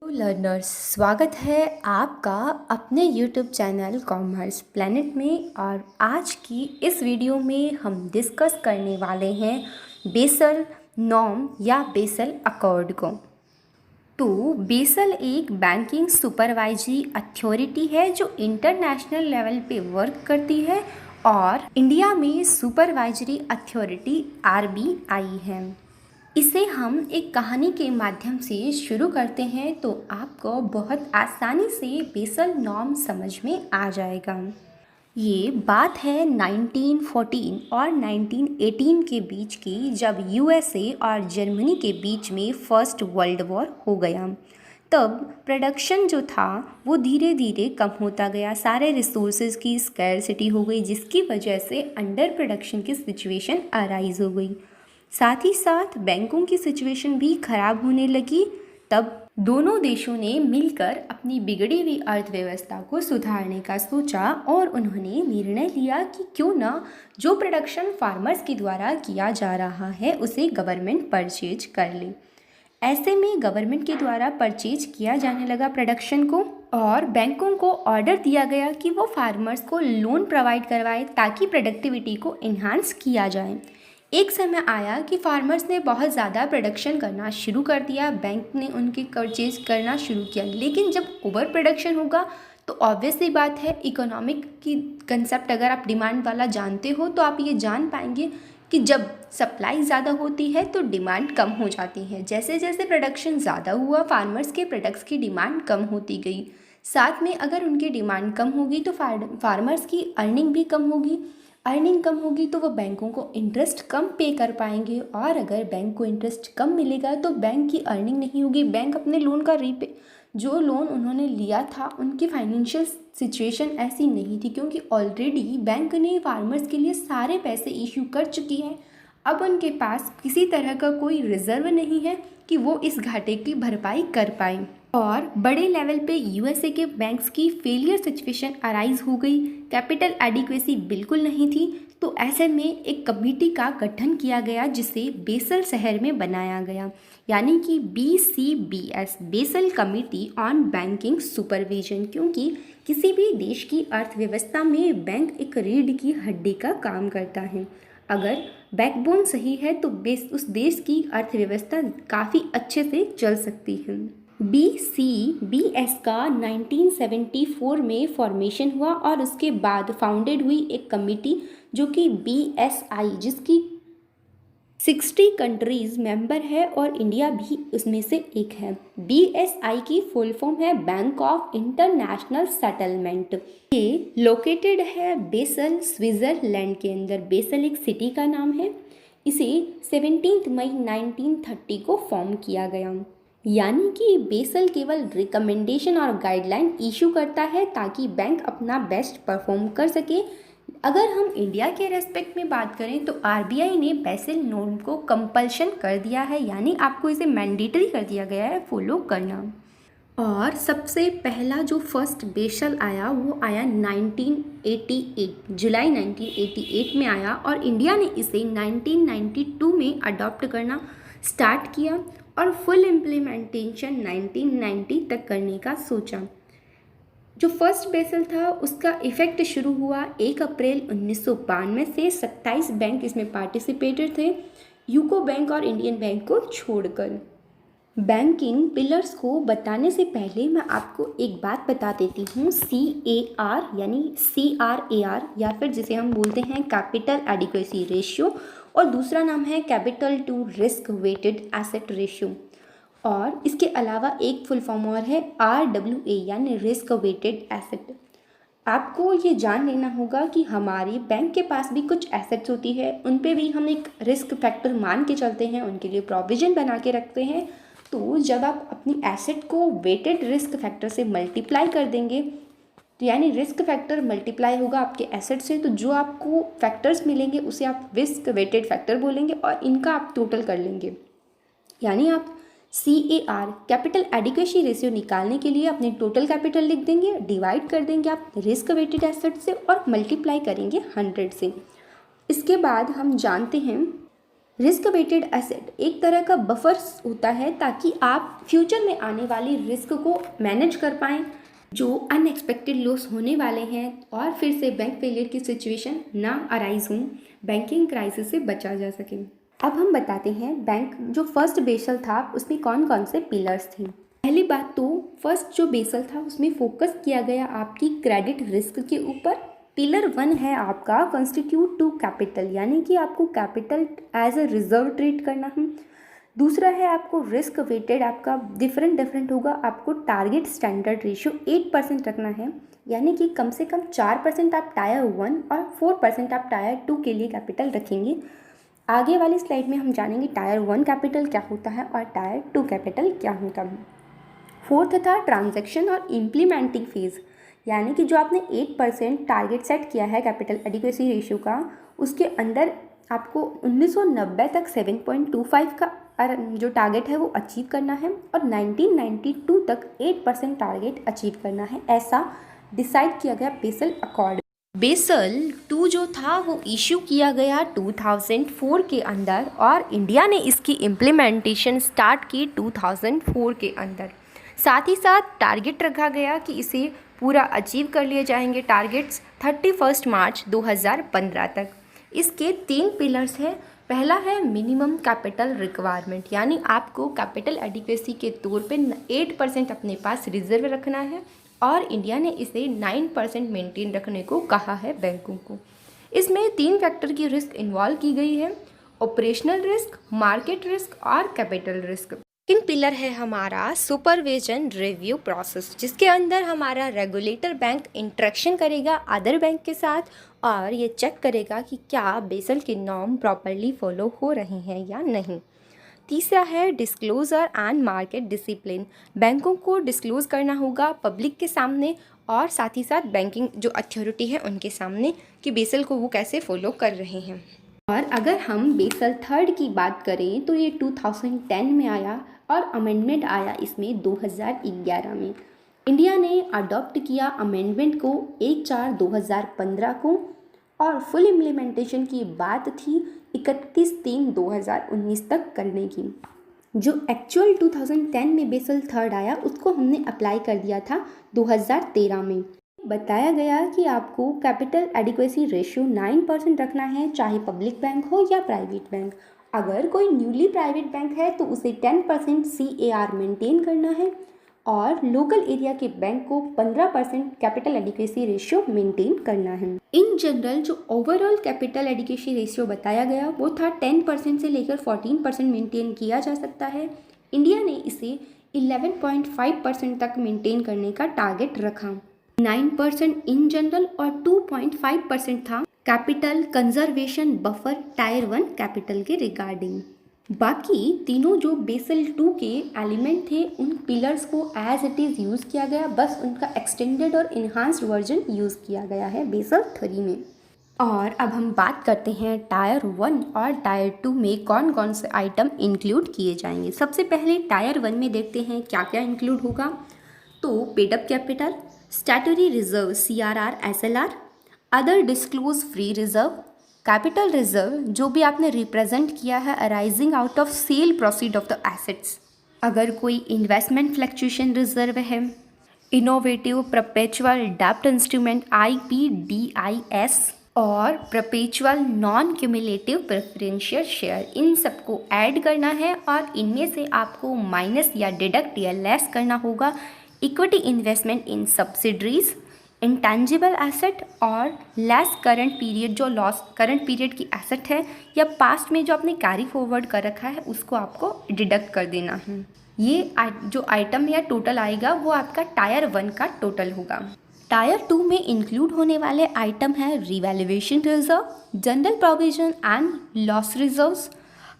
Learners, स्वागत है आपका अपने YouTube चैनल कॉमर्स प्लैनेट में। और आज की इस वीडियो में हम डिस्कस करने वाले हैं बेसल नॉर्म या बेसल अकॉर्ड को। तो बेसल एक बैंकिंग सुपरवाइजरी अथॉरिटी है जो इंटरनेशनल लेवल पे वर्क करती है और इंडिया में सुपरवाइजरी अथॉरिटी RBI है। इसे हम एक कहानी के माध्यम से शुरू करते हैं तो आपको बहुत आसानी से बेसल नॉर्म समझ में आ जाएगा। ये बात है 1914 और 1918 के बीच की, जब USA और जर्मनी के बीच में फर्स्ट वर्ल्ड वॉर हो गया। तब प्रोडक्शन जो था वो धीरे धीरे कम होता गया, सारे रिसोर्सेज की स्कैरसिटी हो गई, जिसकी वजह से अंडर प्रोडक्शन की सिचुएशन अराइज हो गई। साथ ही साथ बैंकों की सिचुएशन भी खराब होने लगी। तब दोनों देशों ने मिलकर अपनी बिगड़ी हुई अर्थव्यवस्था को सुधारने का सोचा और उन्होंने निर्णय लिया कि क्यों ना जो प्रोडक्शन फार्मर्स के द्वारा किया जा रहा है उसे गवर्नमेंट परचेज कर ले। ऐसे में गवर्नमेंट के द्वारा परचेज किया जाने लगा प्रोडक्शन को और बैंकों को ऑर्डर दिया गया कि वो फार्मर्स को लोन प्रोवाइड करवाए ताकि प्रोडक्टिविटी को इन्हांस किया जाए। एक समय आया कि फार्मर्स ने बहुत ज़्यादा प्रोडक्शन करना शुरू कर दिया, बैंक ने उनके परचेज करना शुरू किया। लेकिन जब ओवर प्रोडक्शन होगा तो ऑब्वियस सी बात है, इकोनॉमिक की कंसेप्ट अगर आप डिमांड वाला जानते हो तो आप ये जान पाएंगे कि जब सप्लाई ज़्यादा होती है तो डिमांड कम हो जाती है। जैसे जैसे प्रोडक्शन ज़्यादा हुआ फार्मर्स के प्रोडक्ट्स की डिमांड कम होती गई। साथ में अगर उनकी डिमांड कम होगी तो फार्मर्स की अर्निंग भी कम होगी। अर्निंग कम होगी तो वो बैंकों को इंटरेस्ट कम पे कर पाएंगे और अगर बैंक को इंटरेस्ट कम मिलेगा तो बैंक की अर्निंग नहीं होगी। बैंक अपने लोन का जो लोन उन्होंने लिया था उनकी फाइनेंशियल सिचुएशन ऐसी नहीं थी, क्योंकि ऑलरेडी बैंक ने फार्मर्स के लिए सारे पैसे इशू कर चुकी है। अब उनके पास किसी तरह का कोई रिजर्व नहीं है कि वो इस घाटे की भरपाई कर पाए। और बड़े लेवल पे USA के बैंक्स की फेलियर सिचुएशन अराइज हो गई, कैपिटल एडिक्वेसी बिल्कुल नहीं थी। तो ऐसे में एक कमेटी का गठन किया गया जिसे बेसल शहर में बनाया गया, यानी कि BCBS, basal committee on banking supervision. क्योंकि किसी भी देश की अर्थव्यवस्था में बैंक एक रीढ़ की हड्डी का काम करता है। अगर बैकबोन सही है तो उस देश की अर्थव्यवस्था काफ़ी अच्छे से चल सकती है। BCBS का 1974 में फॉर्मेशन हुआ और उसके बाद फाउंडेड हुई एक कमिटी जो कि BSI, जिसकी 60 कंट्रीज मेंबर है और इंडिया भी उसमें से एक है। BSI की फुल फॉर्म है बैंक ऑफ इंटरनेशनल सेटलमेंट। ये लोकेटेड है बेसल, स्विट्जरलैंड के अंदर। बेसल एक सिटी का नाम है। इसे 17 मई 1930 को फॉर्म किया गया। यानी कि बेसल केवल रिकमेंडेशन और गाइडलाइन इशू करता है ताकि बैंक अपना बेस्ट परफॉर्म कर सके। अगर हम इंडिया के रेस्पेक्ट में बात करें तो RBI ने बेसल नॉर्म को कंपल्शन कर दिया है, यानी आपको इसे मैंडेटरी कर दिया गया है फॉलो करना। और सबसे पहला जो फर्स्ट बेसल आया वो आया 1988, जुलाई 1988 में आया और इंडिया ने इसे 1992 में अडॉप्ट करना स्टार्ट किया और फुल इम्प्लीमेंटेशन 1990 तक करने का सोचा। जो फर्स्ट बेसल था उसका इफ़ेक्ट शुरू हुआ 1 अप्रैल 1992 से। 27 बैंक इसमें पार्टिसिपेटेड थे, यूको बैंक और इंडियन बैंक को छोड़कर। बैंकिंग पिलर्स को बताने से पहले मैं आपको एक बात बता देती हूँ। CAR यानी CRAR, या फिर जिसे हम बोलते हैं कैपिटल एडिक्वेसी रेशियो, और दूसरा नाम है capital to risk weighted asset ratio. और इसके अलावा एक फुल फॉर्म और है RWA यानी रिस्क वेटेड एसेट। आपको ये जान लेना होगा कि हमारे बैंक के पास भी कुछ एसेट्स होती है, उन पे भी हम एक रिस्क फैक्टर मान के चलते हैं, उनके लिए प्रोविजन बना के रखते हैं। तो जब आप अपनी एसेट को वेटेड रिस्क फैक्टर से मल्टीप्लाई कर देंगे तो यानी रिस्क फैक्टर मल्टीप्लाई होगा आपके एसेट से, तो जो आपको फैक्टर्स मिलेंगे उसे आप रिस्क वेटेड फैक्टर बोलेंगे और इनका आप टोटल कर लेंगे। यानी आप CAR कैपिटल एडिक्वेसी रेशियो निकालने के लिए अपने टोटल कैपिटल लिख देंगे, डिवाइड कर देंगे आप रिस्क वेटेड एसेट से और मल्टीप्लाई करेंगे 100 से। इसके बाद हम जानते हैं रिस्क वेटेड एसेट एक तरह का बफर होता है ताकि आप फ्यूचर में आने वाली रिस्क को मैनेज कर पाएँ, जो अनएक्सपेक्टेड लॉस होने वाले हैं और फिर से बैंक फेलियर की सिचुएशन ना अराइज हो, बैंकिंग क्राइसिस से बचा जा सके। अब हम बताते हैं बैंक जो फर्स्ट बेसल था उसमें कौन कौन से पिलर्स थे। पहली बात तो फर्स्ट जो बेसल था उसमें फोकस किया गया आपकी क्रेडिट रिस्क के ऊपर। पिलर 1 है आपका कंस्टिट्यूट टू कैपिटल, यानी कि आपको capital as a reserve treat करना है। दूसरा है आपको रिस्क वेटेड, आपका डिफरेंट होगा। आपको टारगेट स्टैंडर्ड रेशियो 8% रखना है, यानी कि कम से कम 4% आप टायर 1 और 4% आप टायर 2 के लिए कैपिटल रखेंगे। आगे वाली स्लाइड में हम जानेंगे टायर 1 कैपिटल क्या होता है और टायर 2 कैपिटल क्या होता है। फोर्थ था ट्रांजैक्शन और इम्प्लीमेंटिंग फेज़, यानी कि जो आपने 8% टारगेट सेट किया है कैपिटल एडिक्वेसी रेशियो का, उसके अंदर आपको 1990 तक 7.25 का जो टारगेट है वो अचीव करना है और 1992 तक 8% टारगेट अचीव करना है। ऐसा डिसाइड किया गया बेसल अकॉर्ड। बेसल 2 जो था वो इशू किया गया 2004 के अंदर और इंडिया ने इसकी इम्प्लीमेंटेशन स्टार्ट की 2004 के अंदर। साथ ही साथ टारगेट रखा गया कि इसे पूरा अचीव कर लिए जाएंगे टारगेट्स 31 मार्च 2015 तक। इसके 3 पिलर्स हैं। पहला है मिनिमम कैपिटल रिक्वायरमेंट, यानी आपको कैपिटल एडिक्वेसी के तौर पे 8% अपने पास रिजर्व रखना है और इंडिया ने इसे 9% मेंटेन रखने को कहा है बैंकों को। इसमें 3 फैक्टर की रिस्क इन्वॉल्व की गई है, ऑपरेशनल रिस्क, मार्केट रिस्क और कैपिटल रिस्क। इन पिलर है हमारा सुपरविजन रिव्यू प्रोसेस, जिसके अंदर हमारा रेगुलेटर बैंक इंटरेक्शन करेगा अदर बैंक के साथ और ये चेक करेगा कि क्या बेसल के नॉर्म प्रॉपरली फॉलो हो रहे हैं या नहीं। तीसरा है डिस्क्लोजर एंड मार्केट डिसिप्लिन, बैंकों को डिस्क्लोज करना होगा पब्लिक के सामने और साथ ही साथ बैंकिंग जो अथॉरिटी है उनके सामने कि बेसल को वो कैसे फॉलो कर रहे हैं। और अगर हम बेसल 3 की बात करें तो ये 2010 में आया और अमेंडमेंट आया इसमें 2011 में। इंडिया ने अडॉप्ट किया अमेंडमेंट को 1/4/2015 को और फुल इम्प्लीमेंटेशन की बात थी 31/3/2019 तक करने की। जो एक्चुअल 2010 में बेसल 3 आया उसको हमने अप्लाई कर दिया था 2013 में। बताया गया कि आपको कैपिटल एडिक्वेसी रेशियो 9% रखना है, चाहे पब्लिक बैंक हो या प्राइवेट बैंक। अगर कोई न्यूली प्राइवेट बैंक है तो उसे 10% CAR मेंटेन करना है और लोकल एरिया के बैंक को 15% कैपिटल एडिक्वेसी रेशियो मेंटेन करना है। इन जनरल जो ओवरऑल कैपिटल एडिक्वेसी रेशियो बताया गया वो था 10% से लेकर 14% मेंटेन किया जा सकता है। इंडिया ने इसे 11.5% तक मेंटेन करने का टारगेट रखा। 9% इन जनरल और 2.5% था capital conservation buffer tyre 1 capital के रिगार्डिंग। बाकी तीनों जो बेसल 2 के एलिमेंट थे उन पिलर्स को एज इट इज़ यूज़ किया गया, बस उनका एक्सटेंडेड और इन्हांस्ड वर्जन यूज़ किया गया है बेसल 3 में। और अब हम बात करते हैं टायर 1 और टायर 2 में कौन कौन से आइटम इंक्लूड किए जाएंगे। सबसे पहले टायर 1 में देखते हैं क्या क्या इंक्लूड होगा। तो paid up capital, statutory reserve CRR SLR, other disclose free reserve, capital reserve जो भी आपने रिप्रेजेंट किया है arising out of sale proceed of the assets, अगर कोई इन्वेस्टमेंट फ्लक्चुएशन रिजर्व है, इनोवेटिव परपेचुअल डेब्ट इंस्ट्रूमेंट IPDIS और perpetual non cumulative preferential share, इन सबको ऐड करना है और इनमें से आपको माइनस या डिडक्ट या लेस करना होगा इक्विटी इन्वेस्टमेंट इन सब्सिडरीज, इंटेंजिबल एसेट और लेस करंट पीरियड जो लॉस करंट पीरियड की एसेट है या पास्ट में जो आपने कैरी फॉरवर्ड कर रखा है उसको आपको डिडक्ट कर देना है। ये जो आइटम या टोटल आएगा वो आपका टायर 1 का टोटल होगा। टायर 2 में इंक्लूड होने वाले आइटम है revaluation reserve, general provision and loss reserves,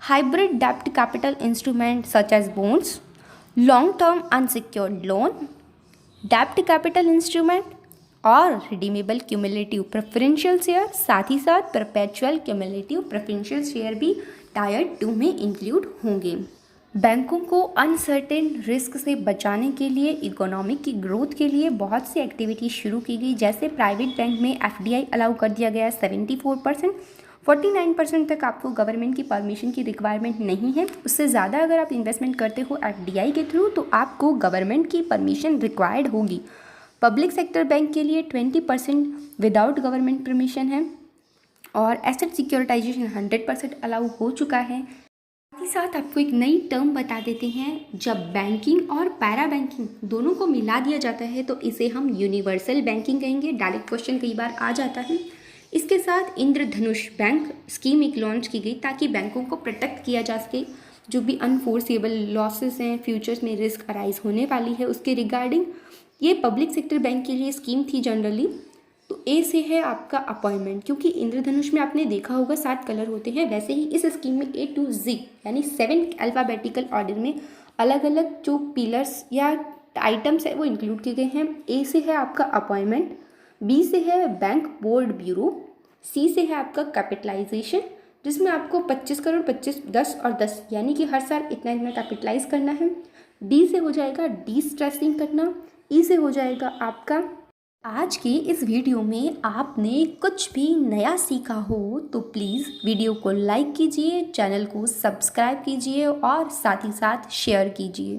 hybrid डेब्ट capital instrument such as bonds, long term unsecured loan, डेब्ट कैपिटल इंस्ट्रूमेंट और रिडीमेबल क्यूमुलेटिव प्रेफरेंशियल शेयर, साथ ही साथ परपेचुअल क्यूमुलेटिव प्रेफरेंशियल शेयर भी टायर 2 में इंक्लूड होंगे। बैंकों को अनसर्टेन रिस्क से बचाने के लिए इकोनॉमिक की ग्रोथ के लिए बहुत सी एक्टिविटी शुरू की गई, जैसे प्राइवेट बैंक में FDI अलाउ कर दिया गया 74%, 49% तक आपको गवर्नमेंट की परमिशन की रिक्वायरमेंट नहीं है। उससे ज़्यादा अगर आप इन्वेस्टमेंट करते हो एफडीआई के थ्रू तो आपको गवर्नमेंट की परमिशन रिक्वायर्ड होगी। पब्लिक सेक्टर बैंक के लिए 20% विदाउट गवर्नमेंट परमिशन है और एसेट सिक्योरिटाइजेशन 100% अलाउ हो चुका है। साथ ही साथ आपको एक नई टर्म बता देते हैं, जब बैंकिंग और पैरा बैंकिंग दोनों को मिला दिया जाता है तो इसे हम यूनिवर्सल बैंकिंग कहेंगे। डायरेक्ट क्वेश्चन कई बार आ जाता है। इसके साथ इंद्रधनुष बैंक स्कीम एक लॉन्च की गई ताकि बैंकों को प्रोटेक्ट किया जा सके। जो भी अनफोर्सेबल लॉसेस हैं, फ्यूचर्स में रिस्क अराइज होने वाली है उसके रिगार्डिंग, ये पब्लिक सेक्टर बैंक के लिए स्कीम थी जनरली। तो ए से है आपका अपॉइंटमेंट, क्योंकि इंद्रधनुष में आपने देखा होगा 7 कलर होते हैं, वैसे ही इस स्कीम में A to Z यानी 7 अल्फ़ाबेटिकल ऑर्डर में अलग अलग जो पिलर्स या आइटम्स है वो इंक्लूड किए गए हैं। ए से है आपका अपॉइंटमेंट, बी से है बैंक बोर्ड ब्यूरो, सी से है आपका कैपिटलाइजेशन जिसमें आपको 25 करोड़ 25 10 और 10 यानी कि हर साल इतना इतना कैपिटलाइज करना है। डी से हो जाएगा डी स्ट्रेसिंग करना। ई से हो जाएगा आपका। आज की इस वीडियो में आपने कुछ भी नया सीखा हो तो प्लीज़ वीडियो को लाइक कीजिए, चैनल को सब्सक्राइब कीजिए और साथ ही साथ शेयर कीजिए।